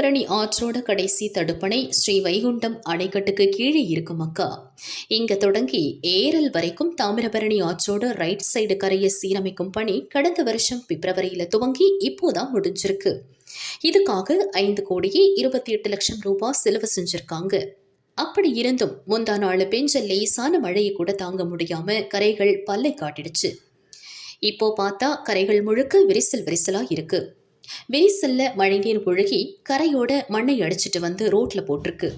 தாமிரபரணி ஆற்றோட கடைசி தடுப்பணை ஸ்ரீ வைகுண்டம் அணைக்கட்டுக்கு கீழே இருக்கும் அக்கா. இங்க தொடங்கி ஏரல் வரைக்கும் தாமிரபரணி ஆற்றோட ரைட் சைடு கரையை சீரமைக்கும் பணி கடந்த வருஷம் பிப்ரவரியில துவங்கி இப்போதான் முடிஞ்சிருக்கு. இதுக்காக 5,28,00,000 ரூபாய் செலவு செஞ்சிருக்காங்க. அப்படி இருந்தும் முந்தா நாள் பெஞ்ச லேசான மழையை கூட தாங்க முடியாம கரைகள் பல்லை காட்டிடுச்சு. இப்போ பார்த்தா கரைகள் முழுக்க விரிசல் விரிசலா இருக்கு. விரிசல்ல மழைநீர் ஒழுகி கரையோட மண்ணை அடிச்சிட்டு வந்து ரோட்ல போட்டிருக்கு.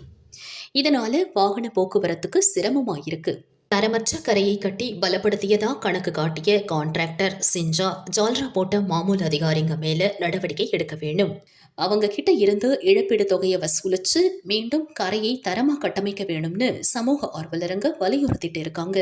இதனால வாகன போக்குவரத்துக்கு சிரமமாயிருக்கு. தரமற்ற கரையை கட்டி பலப்படுத்தியதா கணக்கு காட்டிய கான்ட்ராக்டர் சிஞ்சா ஜால்ரா போட்ட மாமூல் அதிகாரிங்க மேல நடவடிக்கை எடுக்க வேண்டும். அவங்க கிட்ட இருந்து இழப்பீடு தொகையை வசூலிச்சு மீண்டும் கரையை தரமா கட்டமைக்க வேணும்னு சமூக ஆர்வலருங்க வலியுறுத்திட்டு இருக்காங்க.